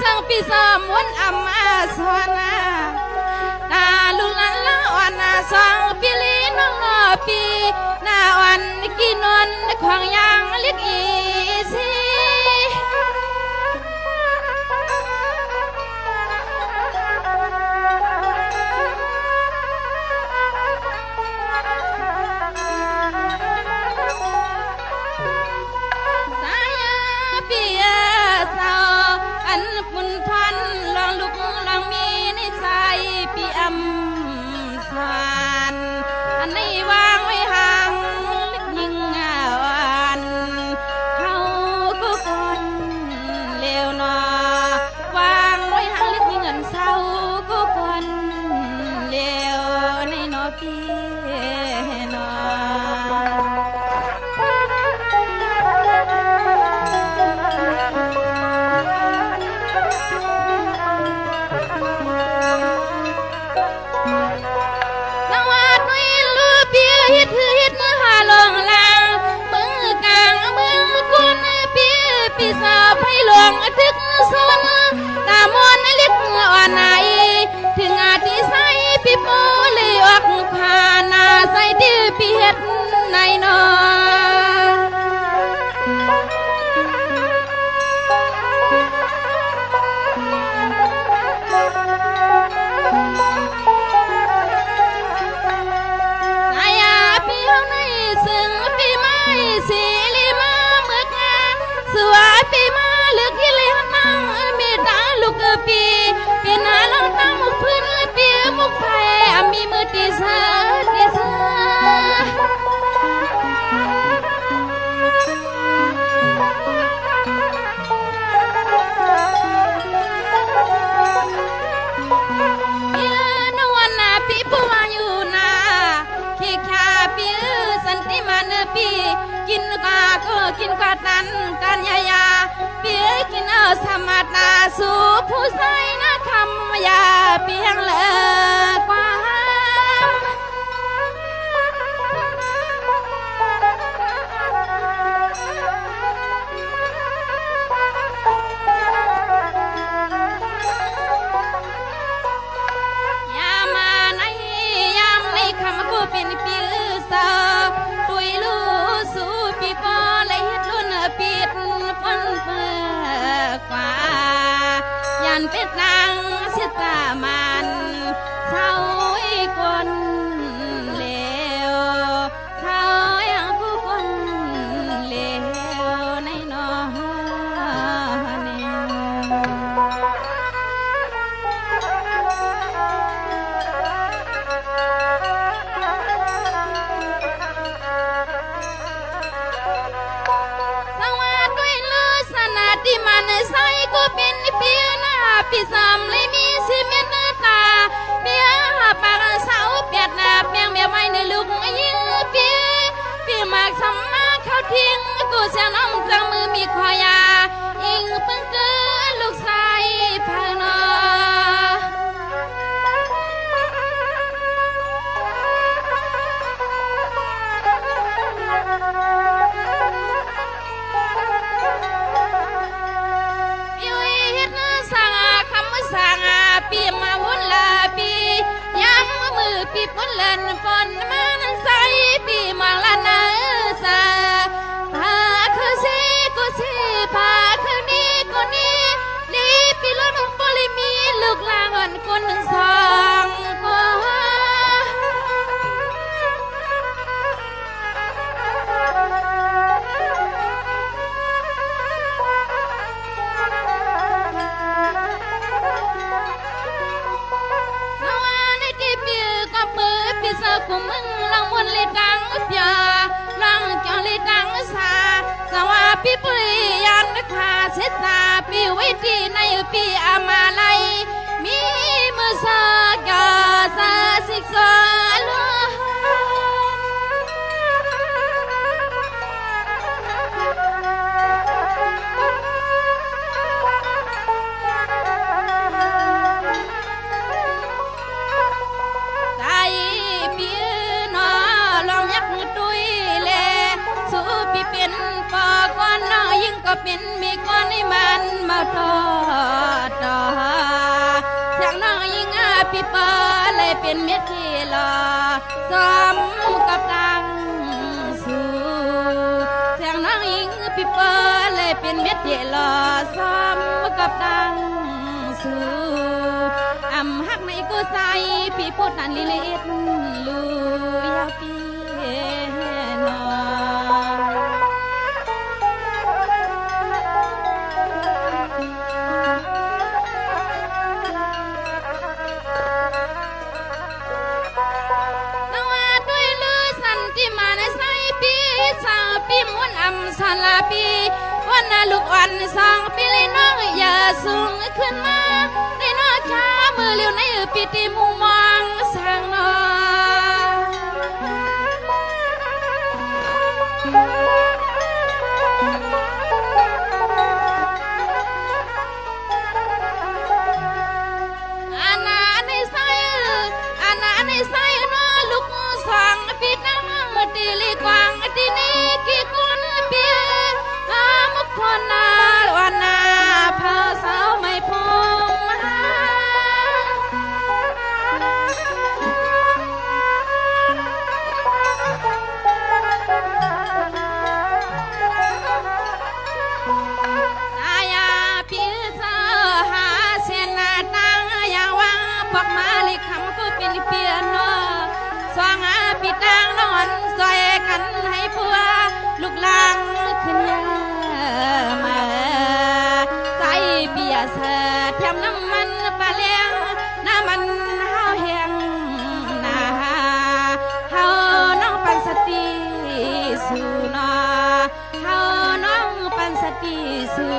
sang pisam wan amma swana na lulala wana sang pilin pi na wan kinon khwang yang lik isiคุณพันลองลุกลองมีในใจปีอำสานอันในวางไว้ห่างลึกยิ่งวันเขาก็คนเลวนอวางไว้ห่างลึกยิ่งอันเศร้าก็คนเลวในนอปีนอฮิตมือหาลงลางมือกลางมือกุนปีสาวให้ลงทึกสนตามอนเล็กอ่อนไหนถึงอาทิใส่ปีโปเลยออกผ่านาใส่ดื้อปีเฮ็ดในนอสวยปีมาเลือกที่เลยหันมามีตาลูกปีปีนาลองตามุกพื้นปีมุกไผ่มีมือตีเสือนวันนาปีปูวางอยู่นาขี้ขาปีสันติมันปีกินกาก็กินกาตันกันยายาเปียกินสมัดนาสู่ผู้ใส่นาคำยาเปียงเลิกกว่าคำกูเป็นปีศาจตุยลูสู่ปีปอเลยเฮ็ดล้วนปิดปนเปื้อกว่ายันเป็ดนางเสียตามันเศร้าอีกคนเลวเศร้าอย่างผู้คนเลวในนอที่มันใส่ก็เป็นเปียหน้าปีสามเลยมีสิเม็ดตาเปียปากเสาเปียดหน้าเปียงเมียไม่ในลูกยิงเปียมากสำมาเขาทิ้งกูเสียน้องจังมือมีคอยาอิงเพิ่งเกิดลูกชายพานอปีมาวุ่นละปียังมือปีปนเล่นปนมันใส่ปีมาละนาซาพาคือสิกูสิพาคือนี้กูนี้ลีปีละนุ่งปลิมีลูกลางอ่อนคนสองกูกูมึงลังมวนเลยดังเปียลังจอเลยดังสาสวาปีปุยยันขาเสตาปีวิธีในปีอามาไลมีมือสากาสาสิกสาลเป็นปอก้อนน้อยยิ่งก็เป็นมีก้อนให้มันมาทอด เป็นเม็ดที่หล่อสมกับดังสู่เสียงน้องหญิงพี่เปิ้ลเลยเป็นเม็ดที่หล่อสมกับดังสู่หักในกูใส่พี่พูดนันลิลิตลูยาปีนอสวัสดีลือสันติมาในใส่ปีสาวปีมุนสลาปีวันนาลูกอ่อน2 ปีเลยน้องอย่าสูงขึ้นมาในนอช้ามือเลี้ยวในปีติมุมมองสร้างนออาณาในใส่นอลูก2 ปีนั่งตีลีกวางตีนี้กี่คนเปียมุกคนนาวันนาพาสาวไม่พงายาพี่เธอหาเส้นหน้าตังอย่าว่าพวกมาเลยคำก็เป็นเปียโนสว่างปีตังนอนซอยกันให้ผัวลูกหลังขึ้นมาใส่เบียร์เสือเทียมน้ำมันปลาเลี้ยงน้ำมันเฮาแห้งนาเฮาน้องปันสติสู่นอเฮาน้องปันสติสู่